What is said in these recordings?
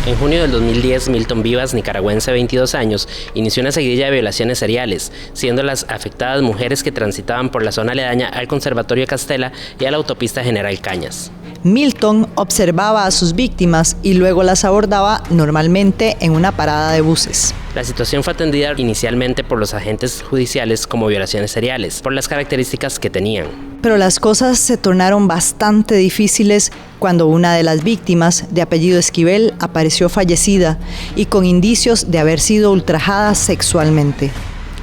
En junio del 2010, Milton Vivas, nicaragüense de 22 años, inició una seguidilla de violaciones seriales, siendo las afectadas mujeres que transitaban por la zona aledaña al Conservatorio Castela y a la autopista General Cañas. Milton observaba a sus víctimas y luego las abordaba normalmente en una parada de buses. La situación fue atendida inicialmente por los agentes judiciales como violaciones seriales, por las características que tenían. Pero las cosas se tornaron bastante difíciles cuando una de las víctimas, de apellido Esquivel, apareció fallecida y con indicios de haber sido ultrajada sexualmente.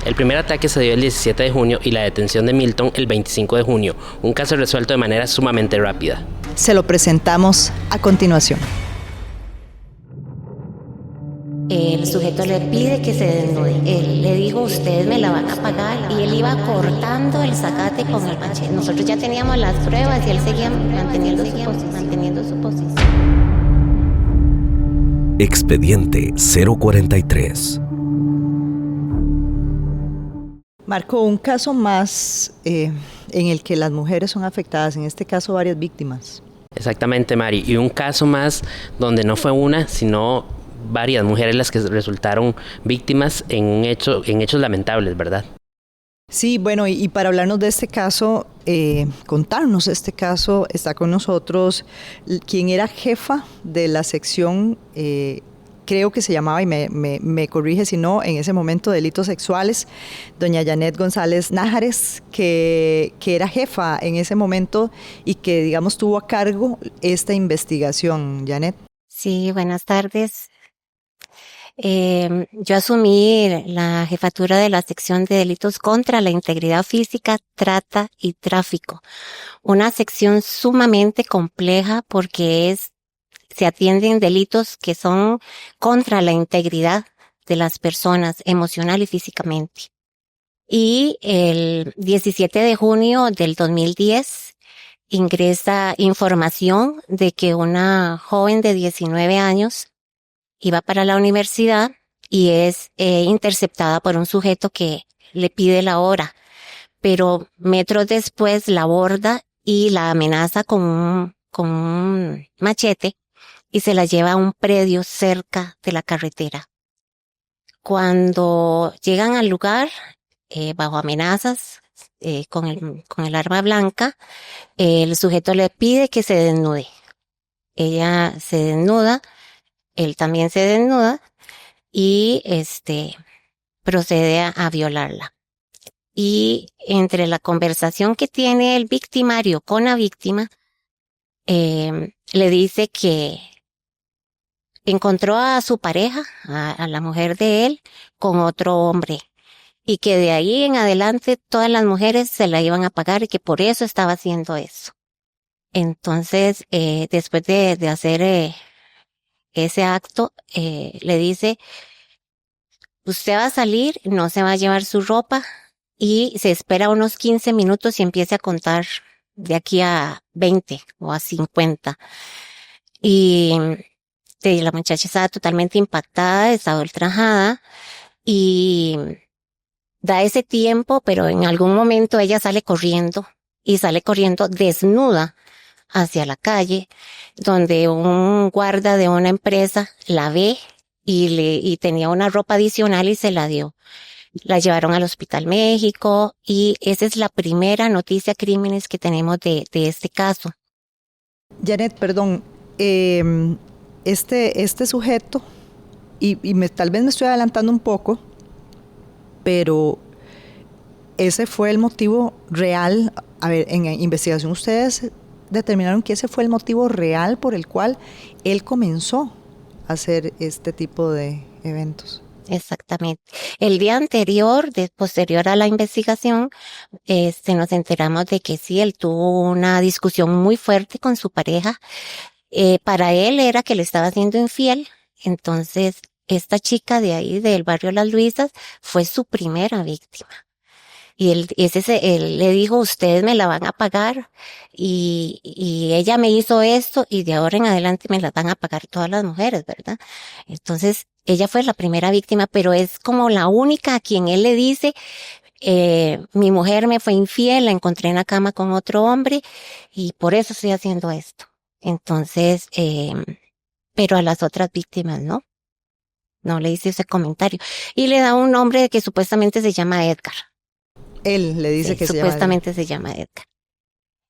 El primer ataque se dio el 17 de junio y la detención de Milton el 25 de junio, un caso resuelto de manera sumamente rápida. Se lo presentamos a continuación. El sujeto le pide que se desnude. Él le dijo, ustedes me la van a pagar. Y él iba cortando el zacate con el machete. Nosotros ya teníamos las pruebas y él seguía manteniendo su posición. Expediente 043. Marco, un caso más en el que las mujeres son afectadas, en este caso varias víctimas. Exactamente, Mari. Y un caso más donde no fue una, sino varias mujeres las que resultaron víctimas en hechos lamentables, ¿verdad? Sí, bueno, y para hablarnos de este caso, contarnos este caso, está con nosotros quien era jefa de la sección, creo que se llamaba, y me corrige si no, en ese momento, delitos sexuales, doña Janet González Nájares, que era jefa en ese momento y que, digamos, tuvo a cargo esta investigación. Janet. Sí, buenas tardes. Yo asumí la jefatura de la sección de delitos contra la integridad física, trata y tráfico. Una sección sumamente compleja porque se atienden delitos que son contra la integridad de las personas emocional y físicamente. Y el 17 de junio del 2010 ingresa información de que una joven de 19 años iba para la universidad y es interceptada por un sujeto que le pide la hora, pero metros después la aborda y la amenaza con un machete y se la lleva a un predio cerca de la carretera. Cuando llegan al lugar, bajo amenazas, con el arma blanca, el sujeto le pide que se desnude. Ella se desnuda, él también se desnuda y procede a violarla. Y entre la conversación que tiene el victimario con la víctima, le dice que encontró a su pareja, a la mujer de él, con otro hombre. Y que de ahí en adelante todas las mujeres se la iban a pagar y que por eso estaba haciendo eso. Entonces, después de hacer ese acto, le dice, usted va a salir, no se va a llevar su ropa y se espera unos 15 minutos y empiece a contar de aquí a 20 o a 50. Y la muchacha estaba totalmente impactada, estaba ultrajada y da ese tiempo, pero en algún momento ella sale corriendo y sale corriendo desnuda hacia la calle, donde un guarda de una empresa la ve y tenía una ropa adicional y se la dio. La llevaron al Hospital México y esa es la primera noticia crímenes que tenemos de este caso. Janet, perdón, este sujeto, tal vez me estoy adelantando un poco, pero ese fue el motivo real. A ver, en investigación ustedes determinaron que ese fue el motivo real por el cual él comenzó a hacer este tipo de eventos. Exactamente. El día anterior, posterior a la investigación, nos enteramos de que sí, él tuvo una discusión muy fuerte con su pareja. Para él era que le estaba siendo infiel, entonces esta chica de ahí, del barrio Las Luisas, fue su primera víctima. Y él le dijo, ustedes me la van a pagar y ella me hizo esto y de ahora en adelante me la van a pagar todas las mujeres, ¿verdad? Entonces, ella fue la primera víctima, pero es como la única a quien él le dice, mi mujer me fue infiel, la encontré en la cama con otro hombre y por eso estoy haciendo esto. Entonces, pero a las otras víctimas no. No le hice ese comentario. Y le da un nombre que supuestamente se llama Edgar. Él le dice Sí, que supuestamente se llama Edgar.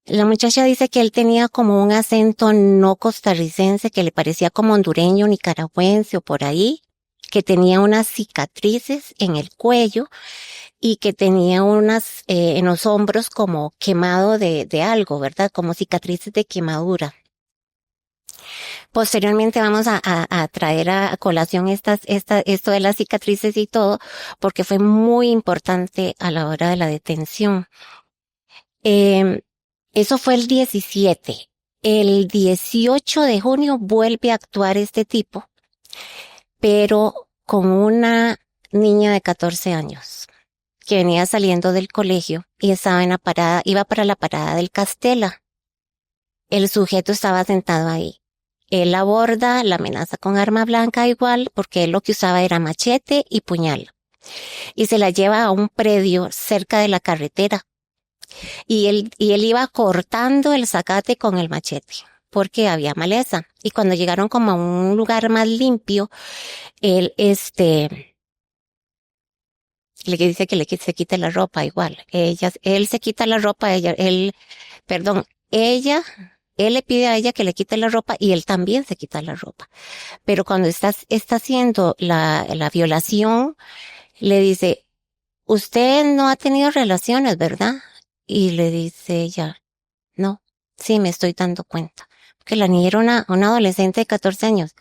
La muchacha dice que él tenía como un acento no costarricense que le parecía como hondureño, nicaragüense o por ahí, que tenía unas cicatrices en el cuello y que tenía unas en los hombros como quemado de algo, ¿verdad? Como cicatrices de quemadura. Posteriormente vamos a traer a colación esto de las cicatrices y todo, porque fue muy importante a la hora de la detención. Eso fue el 17. El 18 de junio vuelve a actuar este tipo, pero con una niña de 14 años que venía saliendo del colegio y estaba en la parada, iba para la parada del Castela. El sujeto estaba sentado ahí. Él aborda, la amenaza con arma blanca igual, porque él lo que usaba era machete y puñal. Y se la lleva a un predio cerca de la carretera. Y él iba cortando el zacate con el machete, porque había maleza. Y cuando llegaron como a un lugar más limpio, él le dice que se quite la ropa igual. Él se quita la ropa, él le pide a ella que le quite la ropa y él también se quita la ropa. Pero cuando está haciendo la violación, le dice, usted no ha tenido relaciones, ¿verdad? Y le dice ella, no, sí me estoy dando cuenta. Porque la niña era una adolescente de 14 años.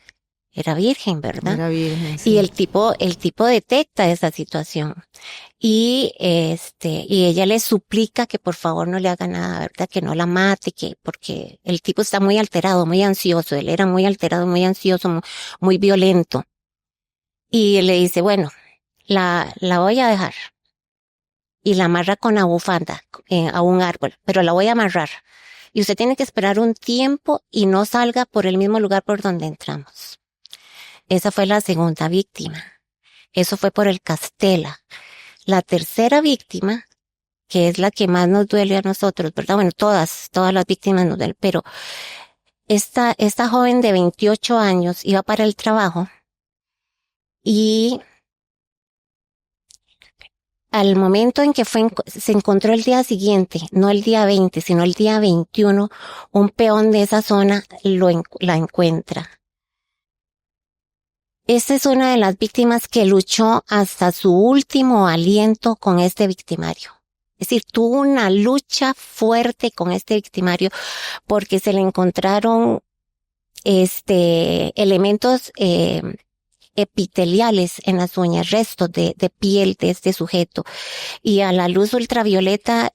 Era virgen, ¿verdad? Era virgen, sí. Y el tipo detecta esa situación. Y ella le suplica que por favor no le haga nada, ¿verdad? Que no la mate, porque el tipo está muy alterado, muy ansioso. Él era muy alterado, muy ansioso, muy violento. Y le dice, bueno, la voy a dejar. Y la amarra con la bufanda a un árbol, pero la voy a amarrar. Y usted tiene que esperar un tiempo y no salga por el mismo lugar por donde entramos. Esa fue la segunda víctima. Eso fue por el Castela. La tercera víctima, que es la que más nos duele a nosotros, ¿verdad? Bueno, todas las víctimas nos duelen, pero esta joven de 28 años iba para el trabajo y al momento en que se encontró el día siguiente, no el día 20, sino el día 21, un peón de esa zona la encuentra. Esta es una de las víctimas que luchó hasta su último aliento con este victimario. Es decir, tuvo una lucha fuerte con este victimario porque se le encontraron elementos epiteliales en las uñas, restos de piel de este sujeto, y a la luz ultravioleta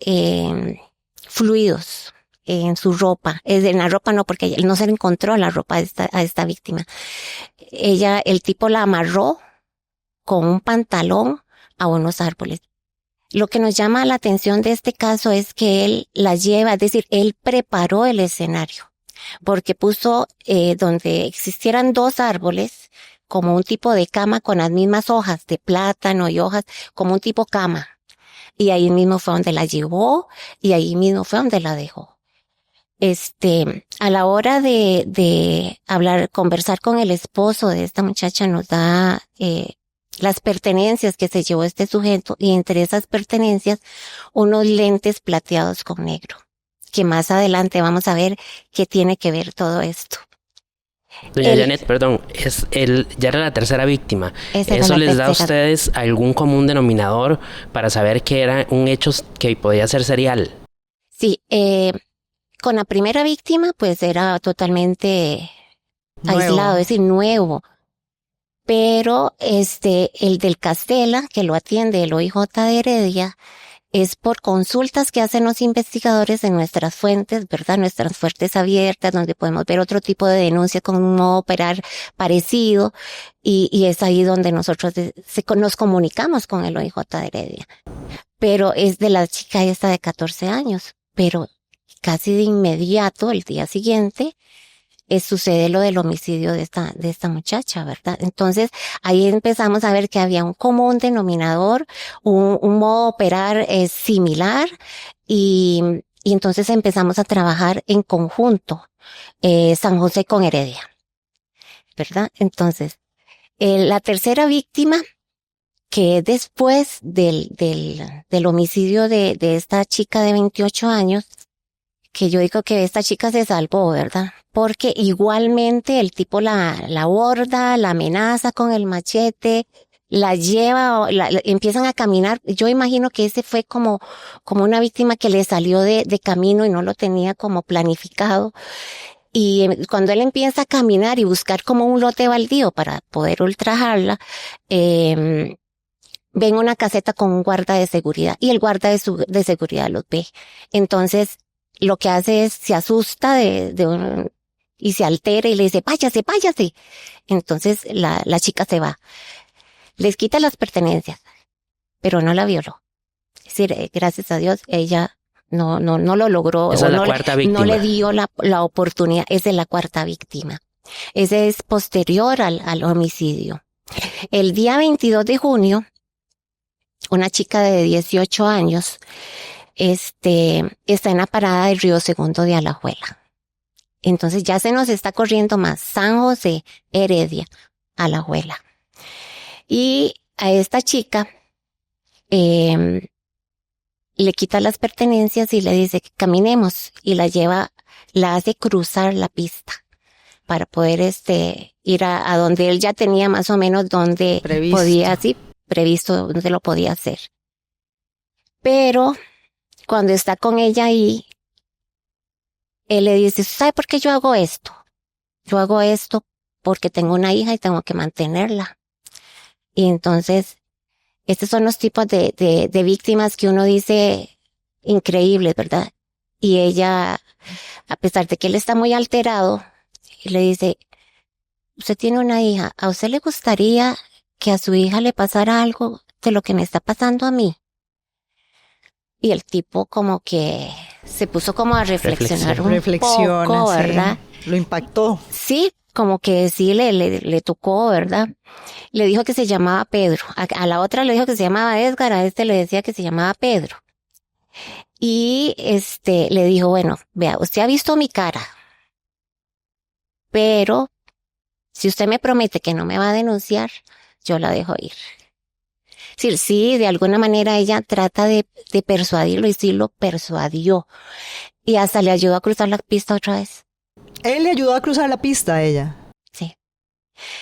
fluidos en su ropa. En la ropa no, porque no se le encontró la ropa a esta víctima. El tipo la amarró con un pantalón a unos árboles. Lo que nos llama la atención de este caso es que él la lleva, es decir, él preparó el escenario, porque puso donde existieran dos árboles, como un tipo de cama con las mismas hojas de plátano y hojas, como un tipo cama. Y ahí mismo fue donde la llevó y ahí mismo fue donde la dejó. A la hora de conversar con el esposo de esta muchacha, nos da las pertenencias que se llevó este sujeto, y entre esas pertenencias unos lentes plateados con negro, que más adelante vamos a ver qué tiene que ver todo esto. Doña Janet, perdón, ya era la tercera víctima. ¿Eso les da a ustedes algún común denominador para saber que era un hecho que podía ser serial? Sí, con la primera víctima pues era totalmente aislado, es decir, nuevo. Pero el del Castela, que lo atiende el OIJ de Heredia, es por consultas que hacen los investigadores en nuestras fuentes, ¿verdad? Nuestras fuentes abiertas, donde podemos ver otro tipo de denuncia con un modo de operar parecido, y es ahí donde nosotros nos comunicamos con el OIJ de Heredia. Pero es de la chica esta de 14 años, pero casi de inmediato, el día siguiente, sucede lo del homicidio de esta muchacha, ¿verdad? Entonces, ahí empezamos a ver que había un común denominador, un modo de operar similar, y entonces empezamos a trabajar en conjunto, San José con Heredia. ¿verdad? Entonces, la tercera víctima, que es después del homicidio de esta chica de 28 años, que yo digo que esta chica se salvó, ¿verdad? Porque igualmente el tipo la aborda, la amenaza con el machete, la lleva, empiezan a caminar. Yo imagino que ese fue como una víctima que le salió de camino y no lo tenía como planificado. Y cuando él empieza a caminar y buscar como un lote baldío para poder ultrajarla, ven una caseta con un guarda de seguridad y el guarda de seguridad los ve. Entonces, lo que hace es, se asusta y se altera y le dice, váyase. Entonces, la chica se va. Les quita las pertenencias, pero no la violó. Es decir, gracias a Dios, ella no lo logró. Esa es la cuarta víctima. No le dio la oportunidad. Esa es la cuarta víctima. Ese es posterior al homicidio. El día 22 de junio, una chica de 18 años, está en la parada del Río Segundo de Alajuela. Entonces ya se nos está corriendo más San José, Heredia, Alajuela. Y a esta chica, le quita las pertenencias y le dice que caminemos y la hace cruzar la pista para poder ir a donde él ya tenía más o menos donde previsto donde lo podía hacer. Pero cuando está con ella ahí, él le dice, ¿sabe por qué yo hago esto? Yo hago esto porque tengo una hija y tengo que mantenerla. Y entonces, estos son los tipos de víctimas que uno dice increíbles, ¿verdad? Y ella, a pesar de que él está muy alterado, le dice, usted tiene una hija, ¿a usted le gustaría que a su hija le pasara algo de lo que me está pasando a mí? Y el tipo como que se puso como a reflexionar un poco, ¿verdad? Sí. Lo impactó. Sí, como que sí le tocó, ¿verdad? Le dijo que se llamaba Pedro. A la otra le dijo que se llamaba Edgar, a le decía que se llamaba Pedro. Y le dijo, bueno, vea, usted ha visto mi cara, pero si usted me promete que no me va a denunciar, yo la dejo ir. Sí, de alguna manera ella trata de persuadirlo y sí lo persuadió. Y hasta le ayudó a cruzar la pista otra vez. Él le ayudó a cruzar la pista a ella. Sí.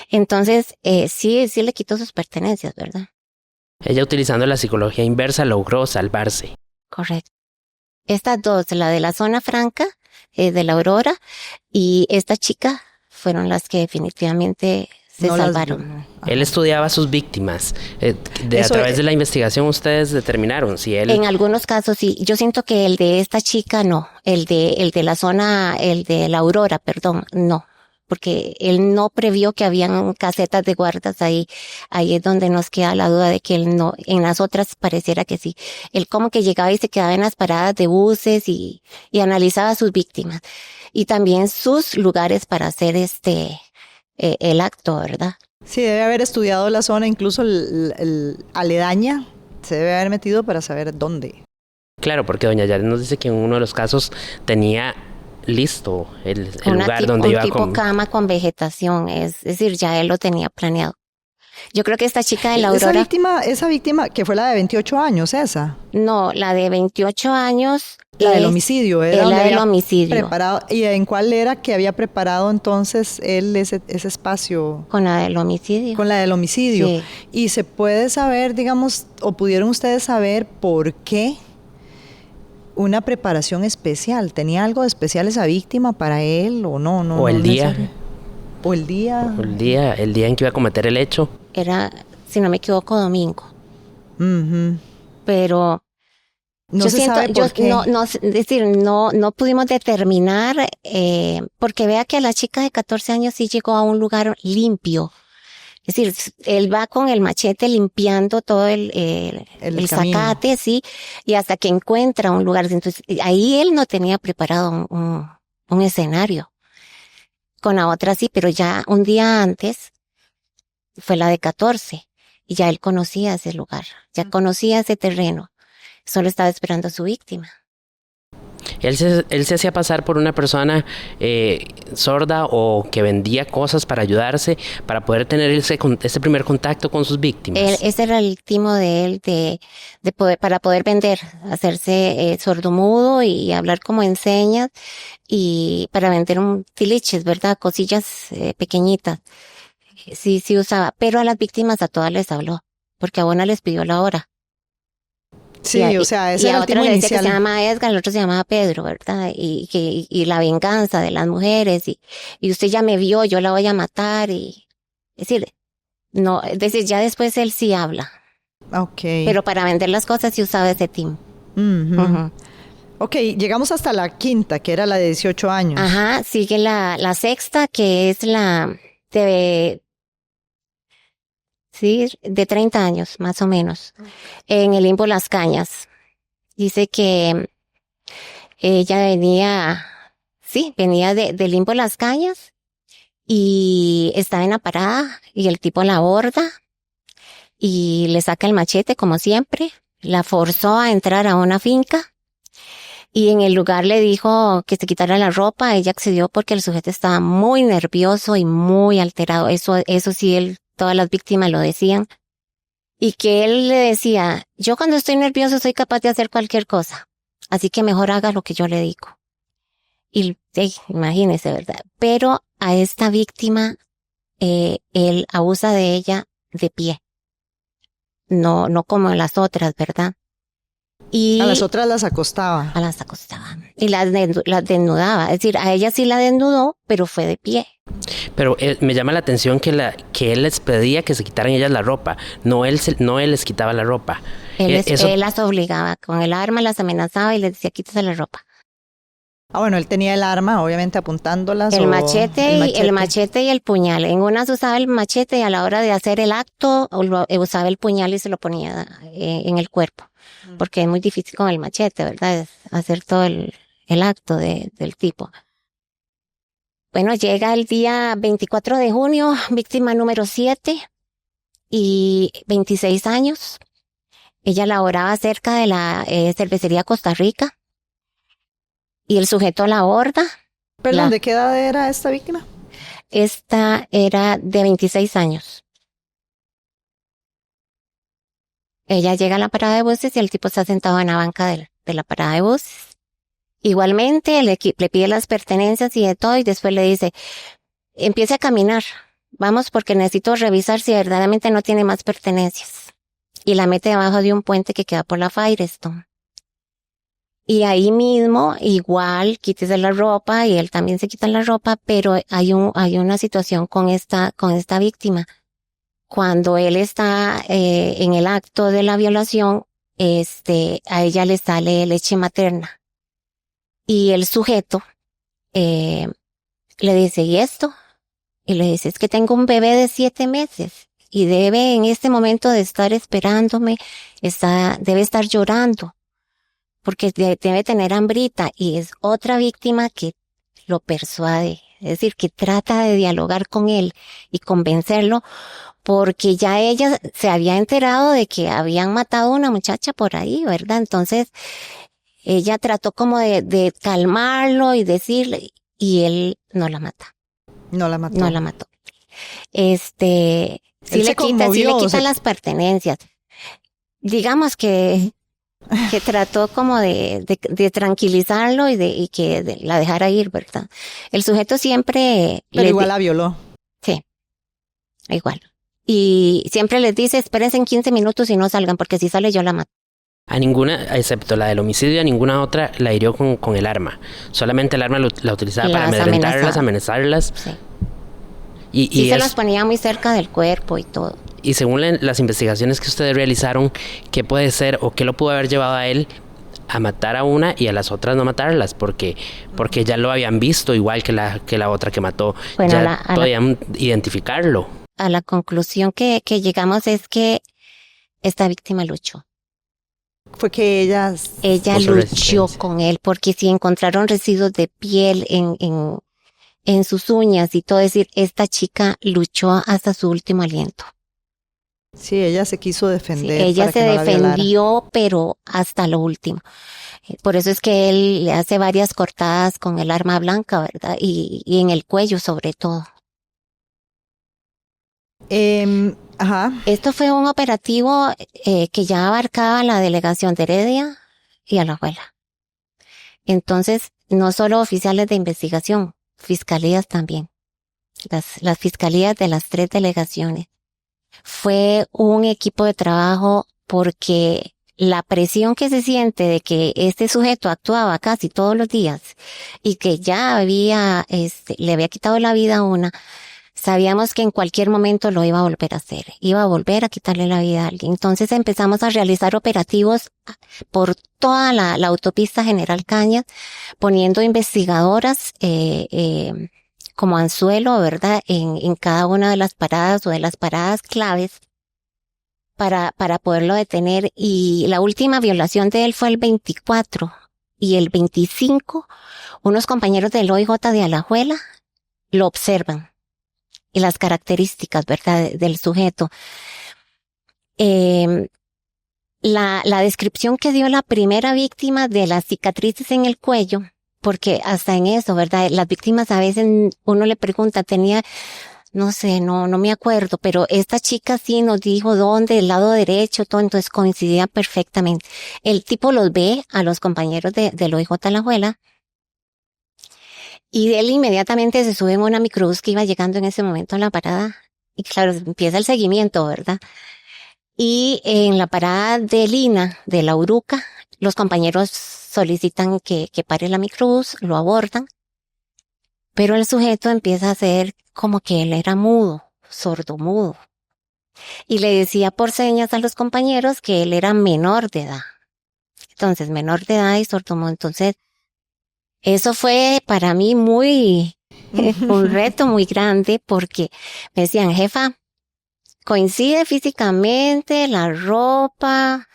Entonces, sí le quitó sus pertenencias, ¿verdad? Ella, utilizando la psicología inversa, logró salvarse. Correcto. Estas dos, la de la zona franca, de la Aurora, y esta chica, fueron las que definitivamente se salvaron. Él estudiaba a sus víctimas. A través de la investigación ustedes determinaron si él... En algunos casos sí. Yo siento que el de esta chica no. El de la zona, el de la Aurora, perdón, no. Porque él no previó que habían casetas de guardas ahí. Ahí es donde nos queda la duda de que él no. En las otras pareciera que sí. Él como que llegaba y se quedaba en las paradas de buses y analizaba a sus víctimas. Y también sus lugares para hacer el acto, ¿verdad? Sí, debe haber estudiado la zona, incluso el aledaña, se debe haber metido para saber dónde. Claro, porque doña Yaret nos dice que en uno de los casos tenía listo el lugar donde iba a comer. Un tipo cama con vegetación, es decir, ya él lo tenía planeado. Yo creo que esta chica de la Aurora... Esa víctima que fue la de 28 años, esa. No, la de 28 años... La del homicidio. Era la del homicidio. Preparado, ¿y en cuál era que había preparado entonces él ese espacio? Con la del homicidio. Con la del homicidio. Sí. Y se puede saber, digamos, o pudieron ustedes saber por qué una preparación especial. ¿Tenía algo de especial esa víctima para él o no? O el día. O el día. El día en que iba a cometer el hecho. Era, si no me equivoco, domingo. Uh-huh. Pero no se sabe por qué. Es decir, no pudimos determinar, porque vea que a la chica de 14 años sí llegó a un lugar limpio. Es decir, él va con el machete limpiando todo el zacate, sí, y hasta que encuentra un lugar. Entonces, ahí él no tenía preparado un escenario. Con la otra sí, pero ya un día antes fue la de 14 y ya él conocía ese lugar, ya conocía ese terreno. Solo estaba esperando a su víctima. Él se hacía pasar por una persona sorda o que vendía cosas para ayudarse, para poder tener ese primer contacto con sus víctimas. Ese era el timo de él de poder, para poder vender, hacerse sordomudo y hablar como en señas y para vender tiliches, ¿verdad? Cosillas pequeñitas. Sí, sí usaba, pero a las víctimas a todas les habló, porque a una les pidió la hora. Sí, o sea, ese y era a el otra timo le decía inicial. que se llama Edgar, el otro se llamaba Pedro, ¿verdad? Y la venganza de las mujeres, y usted ya me vio, yo la voy a matar, es decir, no, es decir, ya después él sí habla, Ok. pero para vender las cosas sí usaba ese timo. Ujú. Ujú. Ok, llegamos hasta la quinta, que era la de 18 años. Ajá, sigue la sexta, que es la de, sí, de 30 años, más o menos, en el limbo Las Cañas. Dice que ella venía, sí, venía de limbo Las Cañas y estaba en la parada y el tipo la aborda y le saca el machete como siempre, la forzó a entrar a una finca y en el lugar le dijo que se quitara la ropa. Ella accedió porque el sujeto estaba muy nervioso y muy alterado. Eso sí, todas las víctimas lo decían. Y que él le decía, yo cuando estoy nervioso soy capaz de hacer cualquier cosa. Así que mejor haga lo que yo le digo. Y imagínese, ¿verdad? Pero a esta víctima, él abusa de ella de pie. No como las otras, ¿verdad? Y A las otras las acostaba. las acostaba. Y las desnudaba. Es decir, a ella sí la desnudó, pero fue de pie. Pero me llama la atención que él les pedía que se quitaran ellas la ropa, no él les quitaba la ropa. Él las obligaba. Con el arma las amenazaba y les decía, quítese la ropa. Ah, bueno, él tenía el arma, obviamente apuntándolas. El o machete y el puñal. En unas usaba el machete y a la hora de hacer el acto usaba el puñal y se lo ponía en el cuerpo. Porque es muy difícil con el machete, ¿verdad? Es hacer todo el acto del tipo. Bueno, llega el día 24 de junio, víctima número 7 y 26 años. Ella laboraba cerca de la cervecería Costa Rica y el sujeto la aborda. Perdón, ¿de qué edad era esta víctima? Esta era de 26 años. Ella llega a la parada de buses y el tipo está sentado en la banca de la parada de buses. Igualmente le pide las pertenencias y de todo y después le dice, empiece a caminar, vamos porque necesito revisar si verdaderamente no tiene más pertenencias. Y la mete debajo de un puente que queda por la Firestone. Y ahí mismo, igual, quítese la ropa y él también se quita la ropa, pero hay una situación con esta víctima. Cuando él está en el acto de la violación, a ella le sale leche materna. Y el sujeto le dice, ¿y esto? Y le dice, es que tengo un bebé de 7 meses y debe en este momento de estar esperándome, debe estar llorando porque debe tener hambrita. Y es otra víctima que lo persuade, es decir, que trata de dialogar con él y convencerlo porque ya ella se había enterado de que habían matado a una muchacha por ahí, ¿verdad? Entonces, ella trató como de calmarlo y decirle, y él no la mata. No la mató. No la mató. Sí le quita las pertenencias. Digamos que trató como de tranquilizarlo y que la dejara ir, ¿verdad? El sujeto siempre... Pero igual la violó. Sí, igual. Y siempre les dice, espérense en 15 minutos y no salgan, porque si sale yo la mato. A ninguna, excepto la del homicidio, a ninguna otra la hirió con el arma. Solamente el arma la utilizaba para amedrentarlas, amenazarlas. Sí. Y se las ponía muy cerca del cuerpo y todo. Y según las investigaciones que ustedes realizaron, ¿qué puede ser o qué lo pudo haber llevado a él a matar a una y a las otras no matarlas? Porque ya lo habían visto igual que la otra que mató. Bueno, ya podían identificarlo. A la conclusión que llegamos es que esta víctima luchó. Fue que ella luchó con él, porque si encontraron residuos de piel en sus uñas y todo, es decir, esta chica luchó hasta su último aliento. Sí, ella se quiso Sí, defender. ella para se que no la violara. defendió, pero hasta lo último. Por eso es que él le hace varias cortadas con el arma blanca, ¿verdad? Y en el cuello sobre todo. Ajá. Esto fue un operativo que ya abarcaba la delegación de Heredia y Alajuela. Entonces, no solo oficiales de investigación, fiscalías también. Las fiscalías de las 3 delegaciones. Fue un equipo de trabajo porque la presión que se siente de que este sujeto actuaba casi todos los días y que ya le había quitado la vida a una, sabíamos que en cualquier momento lo iba a volver a hacer, iba a volver a quitarle la vida a alguien. Entonces empezamos a realizar operativos por toda la autopista General Cañas, poniendo investigadoras, como anzuelo, ¿verdad? En cada una de las paradas o de las paradas claves para poderlo detener. Y la última violación de él fue el 24 y el 25, unos compañeros del OIJ de Alajuela lo observan y las características, ¿verdad? Del sujeto. La descripción que dio la primera víctima de las cicatrices en el cuello, porque hasta en eso, ¿verdad? Las víctimas a veces uno le pregunta, no sé, no me acuerdo, pero esta chica sí nos dijo dónde, el lado derecho, todo, entonces coincidía perfectamente. El tipo los ve a los compañeros del OIJ Alajuela y él inmediatamente se sube en una microbús que iba llegando en ese momento a la parada y claro, empieza el seguimiento, ¿verdad? Y en la parada de Lina, de la Uruca, los compañeros solicitan que pare la microbús, lo abordan, pero el sujeto empieza a hacer como que él era mudo, sordomudo, y le decía por señas a los compañeros que él era menor de edad. Entonces, menor de edad y sordomudo. Entonces, eso fue para mí un reto muy grande porque me decían, jefa, coincide físicamente, la ropa,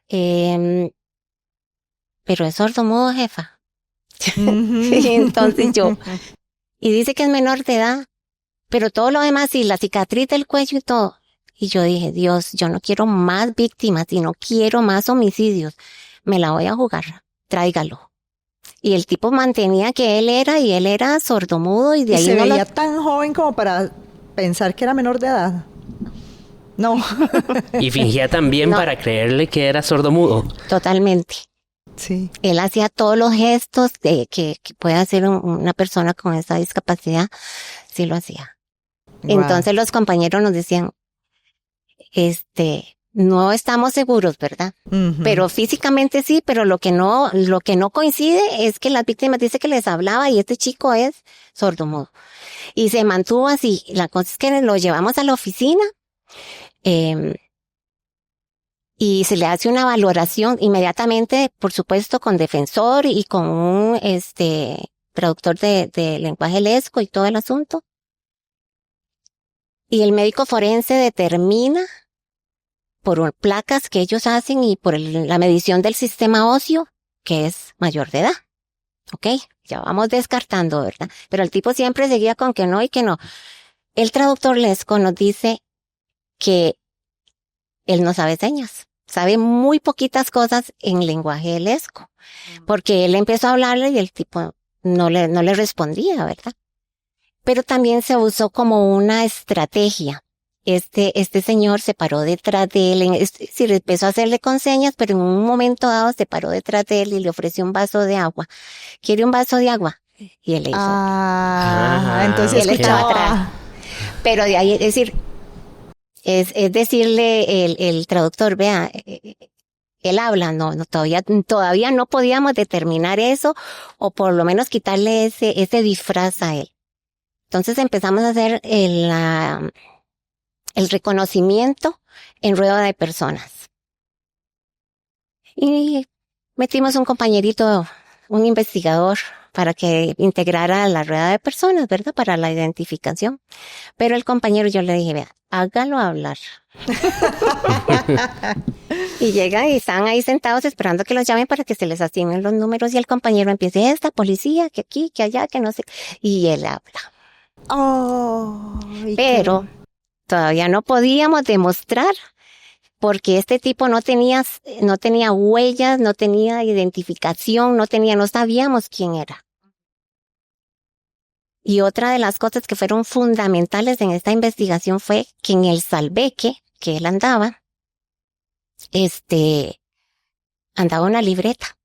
pero es sordomudo, jefa. Y entonces y dice que es menor de edad, pero todo lo demás, y la cicatriz del cuello y todo. Y yo dije, Dios, yo no quiero más víctimas y no quiero más homicidios. Me la voy a jugar, tráigalo. Y el tipo mantenía que él era sordomudo y de ¿Y ahí se no veía tan joven como para pensar que era menor de edad? No. Y fingía también No. para creerle que era sordomudo. Totalmente. Sí. Él hacía todos los gestos que puede hacer una persona con esa discapacidad, sí lo hacía. Wow. Entonces los compañeros nos decían, no estamos seguros, ¿verdad? Ujú. Pero físicamente sí, pero lo que no coincide es que las víctimas dicen que les hablaba y este chico es sordomudo. Y se mantuvo así. La cosa es que lo llevamos a la oficina, y se le hace una valoración inmediatamente, por supuesto, con defensor y con un traductor de lenguaje lesco y todo el asunto. Y el médico forense determina por placas que ellos hacen y por la medición del sistema óseo que es mayor de edad. ¿Ok? Ya vamos descartando, ¿verdad? Pero el tipo siempre seguía con que no y que no. El traductor lesco nos dice que él no sabe señas. Sabe muy poquitas cosas en lenguaje lesco. Porque él empezó a hablarle y el tipo no le respondía, ¿verdad? Pero también se usó como una estrategia. Este señor se paró detrás de él, es decir, empezó a hacerle con señas, pero en un momento dado se paró detrás de él y le ofreció un vaso de agua. ¿Quiere un vaso de agua? Y él le hizo. Entonces él estaba escuchaba. atrás. Pero de ahí, es decirle el traductor, vea, él habla, no, todavía no podíamos determinar eso, o por lo menos quitarle ese disfraz a él. Entonces empezamos a hacer el reconocimiento en rueda de personas. Y metimos un compañerito, un investigador, para que integrara la rueda de personas, ¿verdad? Para la identificación. Pero el compañero, yo le dije, vea, hágalo hablar. Y llegan y están ahí sentados esperando que los llamen para que se les asignen los números y el compañero empieza, esta policía, que aquí, que allá, que no sé. Y él habla. Oh, Pero todavía no podíamos demostrar porque este tipo no tenía huellas, no tenía identificación, no sabíamos quién era. Y otra de las cosas que fueron fundamentales en esta investigación fue que en el salveque que él andaba, andaba una libreta.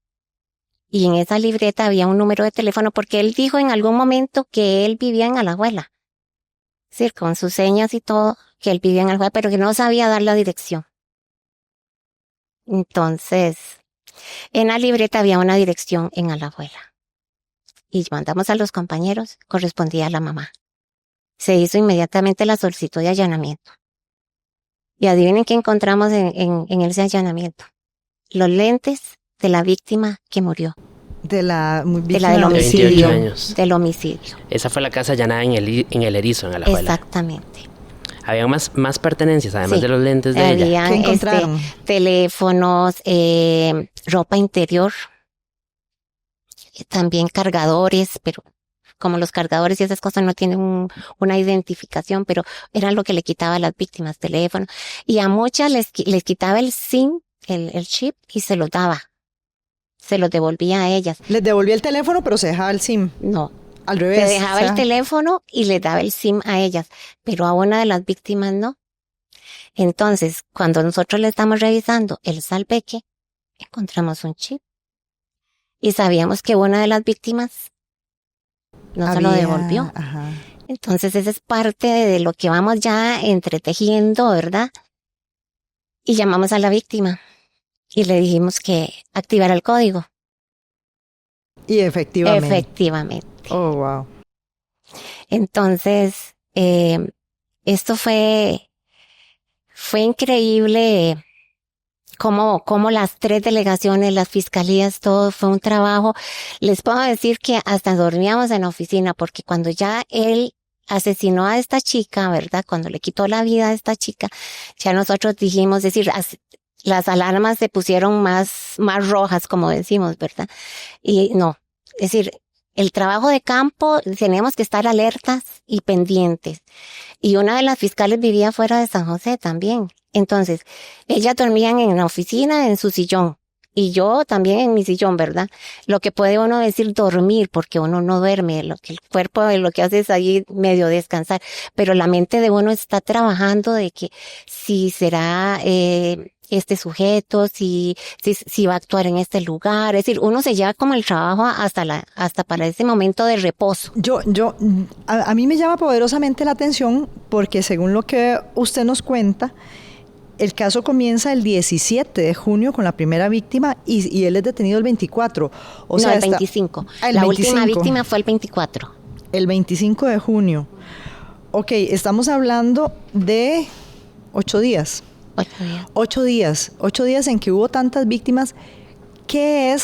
Y en esa libreta había un número de teléfono porque él dijo en algún momento que él vivía en Alajuela. Es decir, con sus señas y todo, que él vivía en Alajuela, pero que no sabía dar la dirección. Entonces, en la libreta había una dirección en Alajuela. Y mandamos a los compañeros, correspondía a la mamá. Se hizo inmediatamente la solicitud de allanamiento. Y adivinen qué encontramos en ese allanamiento. Los lentes de la víctima que murió. De la Del 28 homicidio. años. Del homicidio. Esa fue la casa allanada en el Erizo, en Alajuela. Exactamente. Había más pertenencias, además Sí. de los lentes de ella. ¿Qué encontraron? Teléfonos, ropa interior, también cargadores, pero como los cargadores y esas cosas no tienen una identificación, pero era lo que le quitaba a las víctimas, teléfono. Y a muchas les quitaba el SIM, el chip, y se los daba. Se los devolvía a ellas. Les devolvía el teléfono, pero se dejaba el SIM. No. Al revés. Se dejaba el teléfono y les daba el SIM a ellas, pero a una de las víctimas no. Entonces, cuando nosotros le estamos revisando el salveque, encontramos un chip. Y sabíamos que una de las víctimas no se lo devolvió. Ajá. Entonces, esa es parte de lo que vamos ya entretejiendo, ¿verdad? Y llamamos a la víctima y le dijimos que activara el código. Y efectivamente. Efectivamente. Oh, wow. Entonces, esto fue increíble como las 3 delegaciones, las fiscalías, todo fue un trabajo. Les puedo decir que hasta dormíamos en la oficina porque cuando ya él asesinó a esta chica, ¿verdad? Cuando le quitó la vida a esta chica, ya nosotros dijimos, es decir, las alarmas se pusieron más rojas, como decimos, ¿verdad? Y no, es decir, el trabajo de campo, tenemos que estar alertas y pendientes. Y una de las fiscales vivía fuera de San José también. Entonces, ellas dormían en la oficina, en su sillón. Y yo también en mi sillón, ¿verdad? Lo que puede uno decir dormir, porque uno no duerme. Lo que el cuerpo lo que hace es ahí medio descansar. Pero la mente de uno está trabajando de que si será este sujeto, si va a actuar en este lugar. Es decir, uno se lleva como el trabajo hasta para ese momento de reposo. A mí me llama poderosamente la atención porque según lo que usted nos cuenta, el caso comienza el 17 de junio con la primera víctima y él es detenido el 24. O sea, el 25. La última víctima fue el 24. El 25 de junio. Ok, estamos hablando de 8 días. 8 días. 8 días en que hubo tantas víctimas. ¿Qué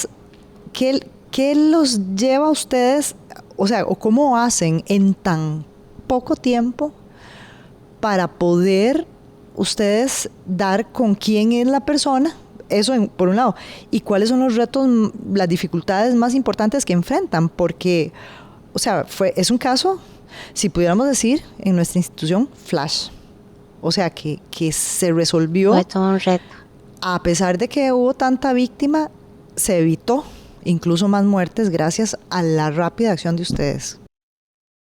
los lleva a ustedes, o cómo hacen en tan poco tiempo para poder ustedes dar con quién es la persona? Eso por un lado. ¿Y cuáles son los retos, las dificultades más importantes que enfrentan? Porque, es un caso, si pudiéramos decir, en nuestra institución, flash. O sea, que se resolvió. Fue todo un reto. A pesar de que hubo tanta víctima, se evitó incluso más muertes gracias a la rápida acción de ustedes.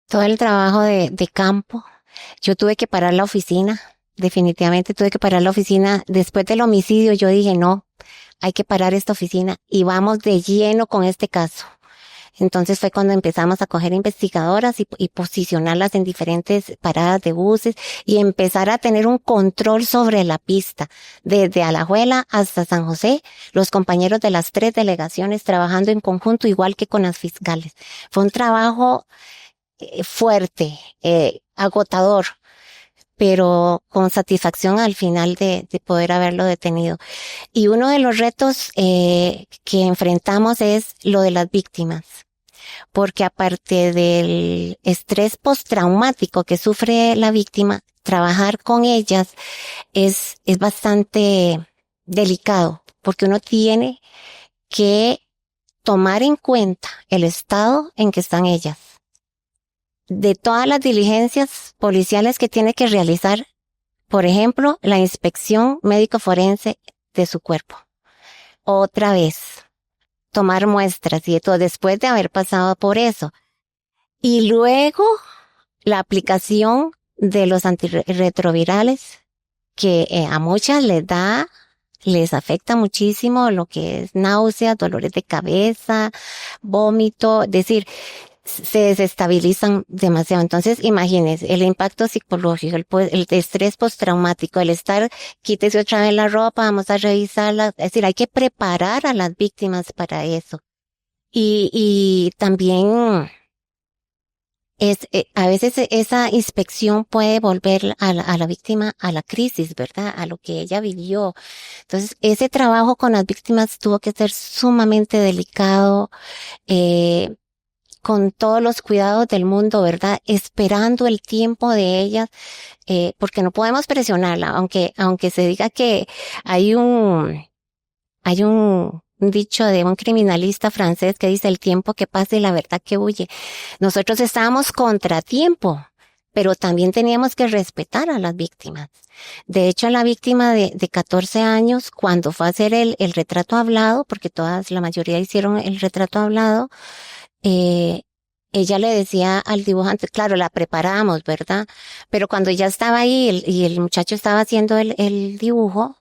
Todo el trabajo de campo. Yo tuve que parar la oficina. Definitivamente tuve que parar la oficina. Después del homicidio yo dije, no, hay que parar esta oficina y vamos de lleno con este caso. Entonces fue cuando empezamos a coger investigadoras y posicionarlas en diferentes paradas de buses y empezar a tener un control sobre la pista. Desde Alajuela hasta San José, los compañeros de las 3 delegaciones trabajando en conjunto igual que con las fiscales. Fue un trabajo fuerte, agotador, pero con satisfacción al final de poder haberlo detenido. Y uno de los retos que enfrentamos es lo de las víctimas, porque aparte del estrés postraumático que sufre la víctima, trabajar con ellas es bastante delicado, porque uno tiene que tomar en cuenta el estado en que están ellas, de todas las diligencias policiales que tiene que realizar por ejemplo, la inspección médico-forense de su cuerpo. Otra vez, tomar muestras y todo después de haber pasado por eso. Y luego, la aplicación de los antirretrovirales, que a muchas les afecta muchísimo lo que es náuseas, dolores de cabeza, vómito, es decir, se desestabilizan demasiado. Entonces, imagínense, el impacto psicológico, el estrés postraumático, el estar, quítese otra vez la ropa, vamos a revisarla, es decir, hay que preparar a las víctimas para eso. Y también a veces esa inspección puede volver a la víctima a la crisis, ¿verdad? A lo que ella vivió. Entonces, ese trabajo con las víctimas tuvo que ser sumamente delicado, con todos los cuidados del mundo, ¿verdad? Esperando el tiempo de ellas, porque no podemos presionarla, aunque se diga que hay un dicho de un criminalista francés que dice el tiempo que pasa y la verdad que huye. Nosotros estábamos contratiempo, pero también teníamos que respetar a las víctimas. De hecho, la víctima de 14 años, cuando fue a hacer el retrato hablado, porque la mayoría hicieron el retrato hablado, ella le decía al dibujante, claro, la preparamos, ¿verdad? Pero cuando ella estaba ahí y el muchacho estaba haciendo el dibujo,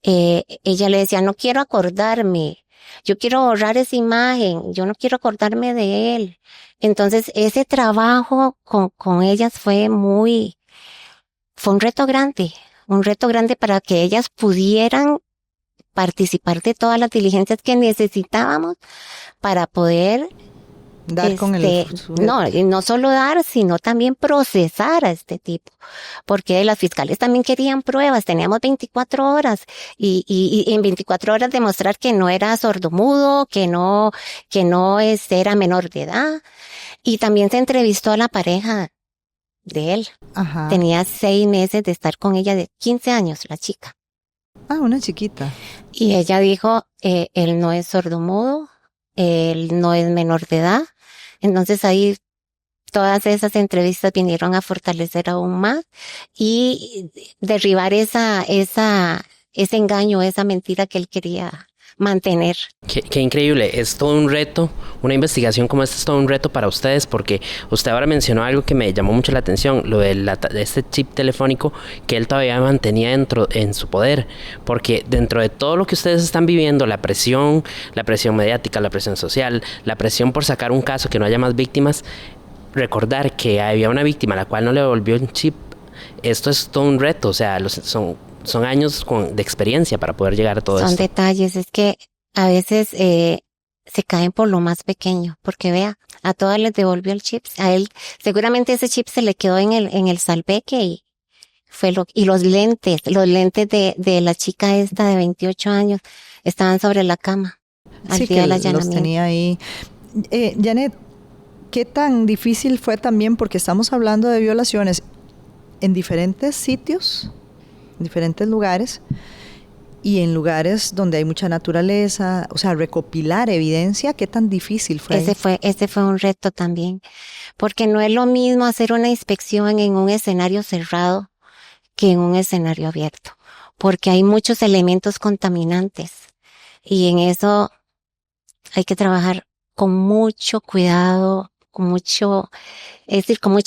ella le decía, no quiero acordarme, yo quiero borrar esa imagen, yo no quiero acordarme de él. Entonces, ese trabajo con ellas fue un reto grande para que ellas pudieran participar de todas las diligencias que necesitábamos para poder dar con y no solo dar, sino también procesar a este tipo, porque las fiscales también querían pruebas, teníamos 24 horas y en 24 horas demostrar que no era sordomudo, que no era menor de edad, y también se entrevistó a la pareja de él. Ajá. Tenía 6 meses de estar con ella, de 15 años, la chica. Ah, una chiquita. Y ella dijo, él no es sordomudo, él no es menor de edad. Entonces ahí todas esas entrevistas vinieron a fortalecer aún más y derribar ese engaño, esa mentira que él quería mantener. Qué increíble, es todo un reto, una investigación como esta es todo un reto para ustedes, porque usted ahora mencionó algo que me llamó mucho la atención, lo de este chip telefónico que él todavía mantenía en su poder, porque dentro de todo lo que ustedes están viviendo, la presión mediática, la presión social, la presión por sacar un caso que no haya más víctimas, recordar que había una víctima a la cual no le devolvió un chip, esto es todo un reto, o sea, son años de experiencia para poder llegar a todo esto. Son detalles, es que a veces se caen por lo más pequeño, porque vea, a todas les devolvió el chip, a él seguramente ese chip se le quedó en el salveque y los lentes de la chica esta de 28 años estaban sobre la cama al sí, día del allanamiento. Los tenía ahí. Janet, ¿qué tan difícil fue también? Porque estamos hablando de violaciones en diferentes sitios, en diferentes lugares y en lugares donde hay mucha naturaleza, o sea, recopilar evidencia, ¿qué tan difícil fue? Ese fue un reto también, porque no es lo mismo hacer una inspección en un escenario cerrado que en un escenario abierto, porque hay muchos elementos contaminantes y en eso hay que trabajar con mucho cuidado, con mucha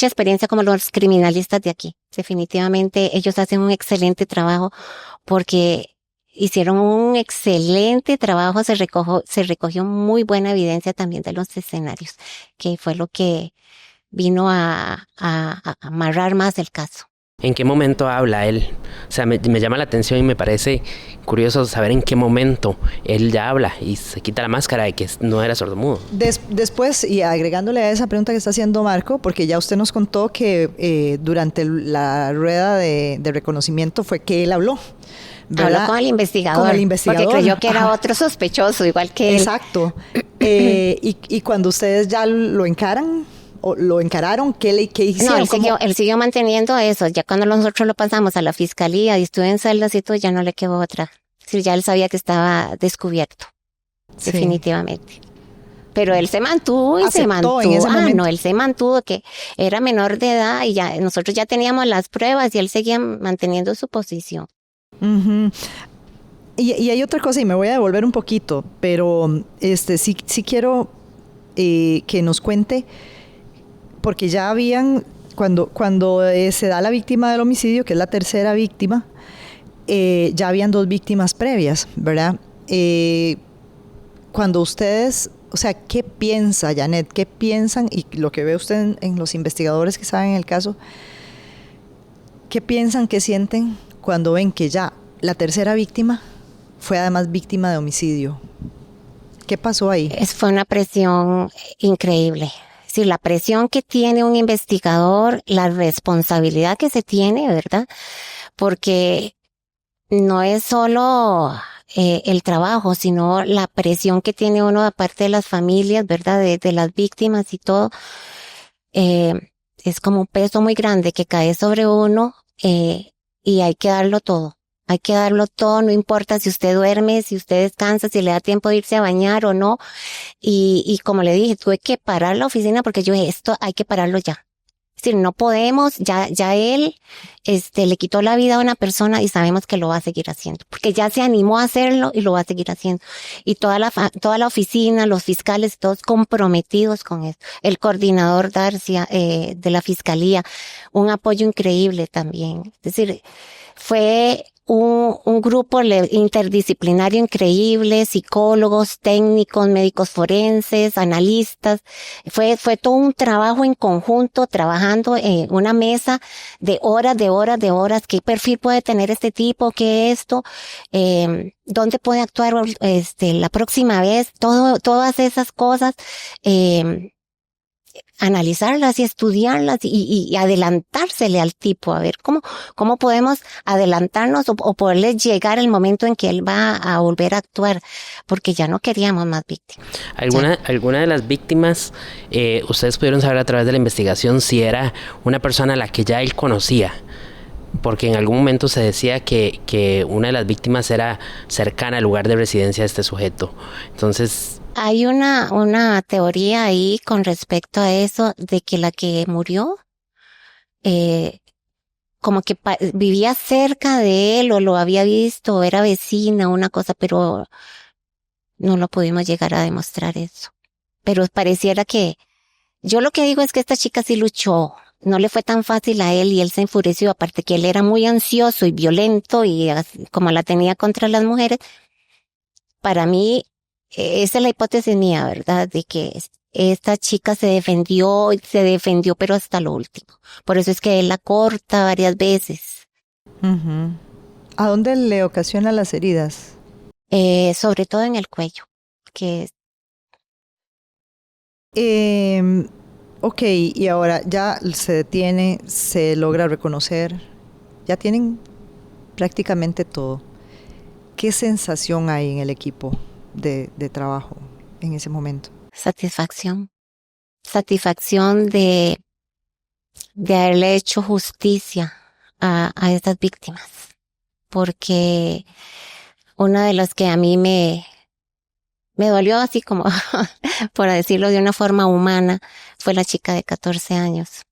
experiencia como los criminalistas de aquí. Definitivamente ellos hacen un excelente trabajo porque hicieron un excelente trabajo, se recogió muy buena evidencia también de los escenarios, que fue lo que vino a amarrar más el caso. ¿En qué momento habla él? O sea, me llama la atención y me parece curioso saber en qué momento él ya habla y se quita la máscara de que no era sordomudo. Después, y agregándole a esa pregunta que está haciendo Marco, porque ya usted nos contó que durante la rueda de reconocimiento fue que él habló, ¿verdad? Habló con el investigador. Porque creyó que era otro sospechoso, igual que él. Exacto. Y cuando ustedes ya lo encararon, ¿qué hicieron? No, él siguió manteniendo eso. Ya cuando nosotros lo pasamos a la fiscalía y estuve en celdas y todo, ya no le quedó otra. Es decir, ya él sabía que estaba descubierto. Sí. Definitivamente. Pero él se mantuvo y aceptó se mantuvo. en ese momento. No, él se mantuvo, que era menor de edad y ya nosotros ya teníamos las pruebas y él seguía manteniendo su posición. Uh-huh. Y hay otra cosa, y me voy a devolver un poquito, pero sí quiero que nos cuente, porque ya habían, cuando se da la víctima del homicidio, que es la tercera víctima, ya habían 2 víctimas previas, ¿verdad? Cuando ustedes, o sea, ¿qué piensa Janet? ¿Qué piensan? Y lo que ve usted en los investigadores que saben el caso, ¿qué piensan, qué sienten cuando ven que ya la tercera víctima fue además víctima de homicidio? ¿Qué pasó ahí? Fue una presión increíble. Sí, la presión que tiene un investigador, la responsabilidad que se tiene, ¿verdad? Porque no es solo el trabajo, sino la presión que tiene uno aparte de las familias, ¿verdad? De las víctimas y todo. Es como un peso muy grande que cae sobre uno y hay que darlo todo. Hay que darlo todo, no importa si usted duerme, si usted descansa, si le da tiempo de irse a bañar o no. Y como le dije, tuve que parar la oficina porque yo dije, esto hay que pararlo ya. Es decir, no podemos, ya él, le quitó la vida a una persona y sabemos que lo va a seguir haciendo. Porque ya se animó a hacerlo y lo va a seguir haciendo. Y toda la oficina, los fiscales, todos comprometidos con eso. El coordinador Darcia, de la fiscalía, un apoyo increíble también. Es decir, fue un grupo interdisciplinario increíble, psicólogos, técnicos, médicos forenses, analistas. Fue todo un trabajo en conjunto, trabajando en una mesa de horas. ¿Qué perfil puede tener este tipo? ¿Qué es esto? ¿Dónde puede actuar la próxima vez? Todas esas cosas. Analizarlas y estudiarlas y adelantársele al tipo, a ver cómo podemos adelantarnos o poderle llegar el momento en que él va a volver a actuar, porque ya no queríamos más víctimas. ¿Alguna de las víctimas, ustedes pudieron saber a través de la investigación si era una persona a la que ya él conocía? Porque en algún momento se decía que una de las víctimas era cercana al lugar de residencia de este sujeto. Entonces, hay una teoría ahí con respecto a eso, de que la que murió, como que vivía cerca de él o lo había visto, o era vecina, una cosa, pero no lo pudimos llegar a demostrar eso. Pero pareciera que, yo lo que digo es que esta chica sí luchó. No le fue tan fácil a él y él se enfureció, aparte que él era muy ansioso y violento y como la tenía contra las mujeres. Para mí, esa es la hipótesis mía, ¿verdad? De que esta chica se defendió, pero hasta lo último. Por eso es que él la corta varias veces. Uh-huh. ¿A dónde le ocasiona las heridas? Sobre todo en el cuello. Ok, y ahora ya se detiene, se logra reconocer, ya tienen prácticamente todo. ¿Qué sensación hay en el equipo de trabajo en ese momento? Satisfacción de haberle hecho justicia a estas víctimas, porque una de las que a mí me dolió así como, por decirlo de una forma humana, fue la chica de 14 años.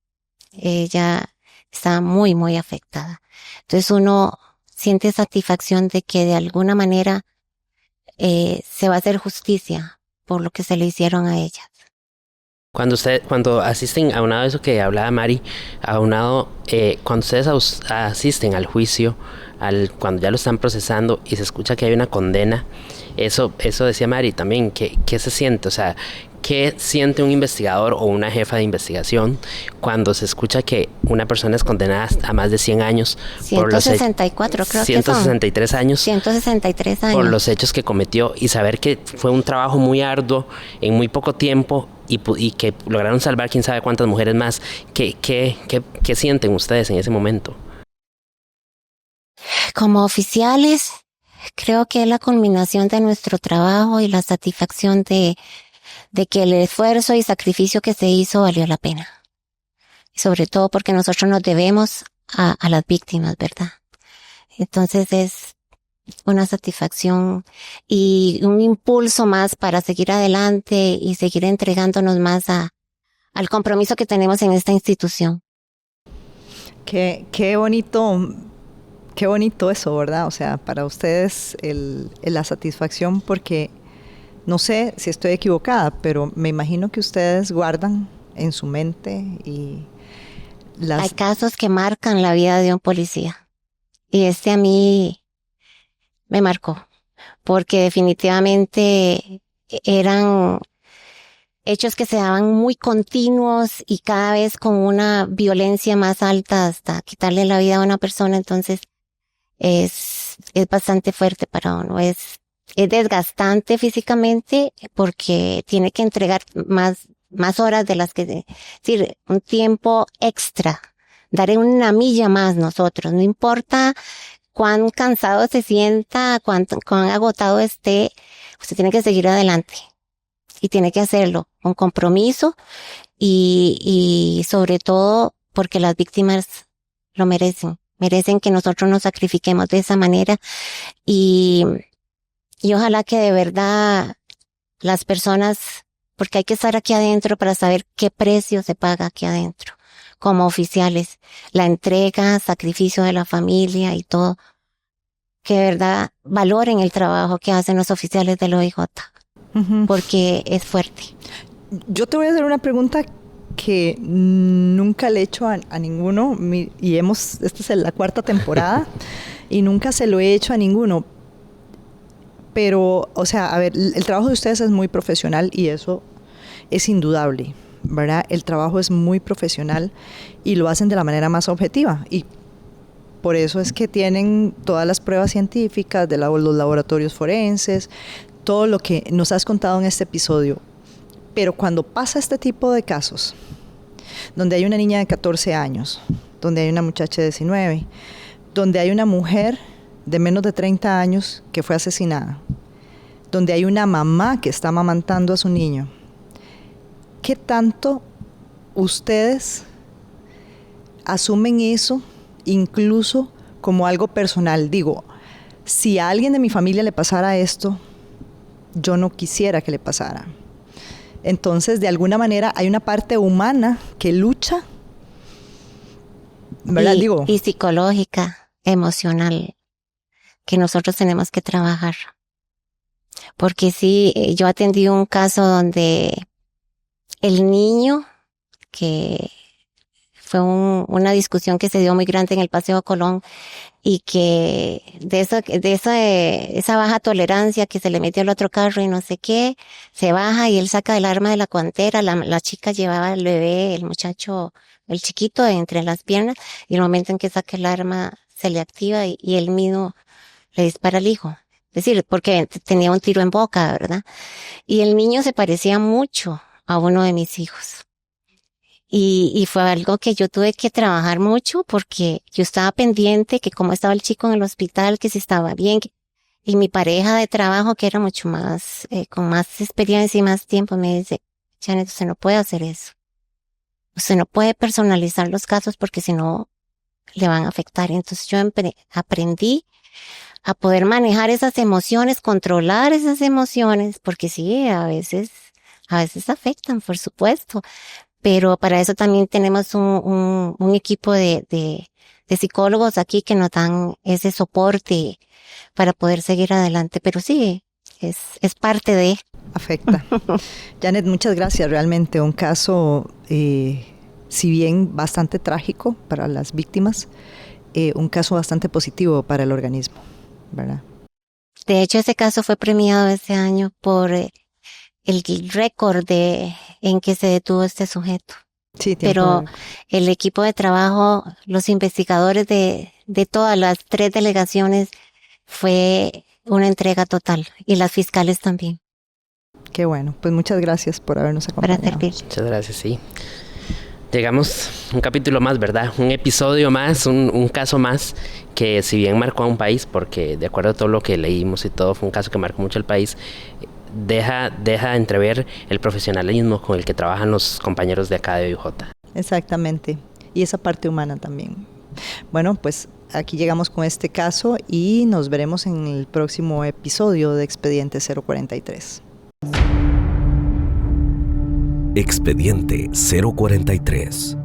Ella estaba muy, muy afectada. Entonces uno siente satisfacción de que de alguna manera se va a hacer justicia por lo que se le hicieron a ellas. Cuando asisten, aunado a eso que hablaba Mari, cuando ustedes asisten al juicio, cuando ya lo están procesando y se escucha que hay una condena, eso decía Mari también, ¿qué se siente? O sea, ¿qué siente un investigador o una jefa de investigación cuando se escucha que una persona es condenada a más de 100 años? 164 creo 163 que son. años. 163 años. Por los hechos que cometió, y saber que fue un trabajo muy arduo en muy poco tiempo y que lograron salvar quién sabe cuántas mujeres más. ¿Qué sienten ustedes en ese momento? Como oficiales, creo que es la culminación de nuestro trabajo y la satisfacción de que el esfuerzo y sacrificio que se hizo valió la pena. Y sobre todo porque nosotros nos debemos a las víctimas, ¿verdad? Entonces una satisfacción y un impulso más para seguir adelante y seguir entregándonos más al compromiso que tenemos en esta institución. Qué bonito eso, ¿verdad? O sea, para ustedes la satisfacción, porque no sé si estoy equivocada, pero me imagino que ustedes guardan en su mente y Hay casos que marcan la vida de un policía y a mí me marcó porque definitivamente eran hechos que se daban muy continuos y cada vez con una violencia más alta hasta quitarle la vida a una persona. Entonces es bastante fuerte para uno, es desgastante físicamente porque tiene que entregar más horas de las que, es decir, un tiempo extra, dar una milla más nosotros, no importa cuán cansado se sienta, cuán agotado esté, usted tiene que seguir adelante y tiene que hacerlo con compromiso y sobre todo porque las víctimas lo merecen que nosotros nos sacrifiquemos de esa manera y ojalá que de verdad las personas, porque hay que estar aquí adentro para saber qué precio se paga aquí adentro, como oficiales, la entrega, sacrificio de la familia y todo, que de verdad valoren el trabajo que hacen los oficiales del OIJ, porque es fuerte. Yo te voy a hacer una pregunta que nunca le he hecho a ninguno, y esta es la 4ª temporada, y nunca se lo he hecho a ninguno. Pero, o sea, a ver, el trabajo de ustedes es muy profesional y eso es indudable, ¿verdad? El trabajo es muy profesional y lo hacen de la manera más objetiva. Y por eso es que tienen todas las pruebas científicas de los laboratorios forenses, todo lo que nos has contado en este episodio. Pero cuando pasa este tipo de casos, donde hay una niña de 14 años, donde hay una muchacha de 19, donde hay una mujer de menos de 30 años que fue asesinada, donde hay una mamá que está amamantando a su niño, ¿qué tanto ustedes asumen eso incluso como algo personal? Digo, si a alguien de mi familia le pasara esto, yo no quisiera que le pasara. Entonces, de alguna manera, hay una parte humana que lucha, ¿verdad? Y psicológica, emocional, que nosotros tenemos que trabajar. Porque sí, yo atendí un caso donde el niño, que fue una discusión que se dio muy grande en el Paseo Colón, y que esa baja tolerancia que se le metió al otro carro y no sé qué, se baja y él saca el arma de la guantera, la chica llevaba al bebé, el muchacho, el chiquito entre las piernas, y el momento en que saca el arma se le activa y él mismo le dispara al hijo. Es decir, porque tenía un tiro en boca, ¿verdad? Y el niño se parecía mucho a uno de mis hijos. Y fue algo que yo tuve que trabajar mucho porque yo estaba pendiente que cómo estaba el chico en el hospital, que si estaba bien. Y mi pareja de trabajo, que era mucho más, con más experiencia y más tiempo, me dice, Janet, usted no puede hacer eso. Usted no puede personalizar los casos porque si no, le van a afectar. Entonces yo aprendí a poder manejar esas emociones, controlar esas emociones, porque sí, a veces afectan, por supuesto. Pero para eso también tenemos un equipo de psicólogos aquí que nos dan ese soporte para poder seguir adelante. Pero sí, es parte de... Afecta. Janet, muchas gracias. Realmente un caso, si bien bastante trágico para las víctimas, un caso bastante positivo para el organismo, ¿verdad? De hecho, ese caso fue premiado este año por el récord en que se detuvo este sujeto. Sí, pero el equipo de trabajo, los investigadores de todas las 3 delegaciones, fue una entrega total, y las fiscales también. Qué bueno, pues muchas gracias por habernos acompañado. Para servir. Muchas gracias, sí. Llegamos un capítulo más, ¿verdad? Un episodio más, un caso más que si bien marcó a un país, porque de acuerdo a todo lo que leímos y todo, fue un caso que marcó mucho el país, deja entrever el profesionalismo con el que trabajan los compañeros de acá de OIJ. Exactamente, y esa parte humana también, Bueno, pues aquí llegamos con este caso y nos veremos en el próximo episodio de Expediente 043. Expediente 043.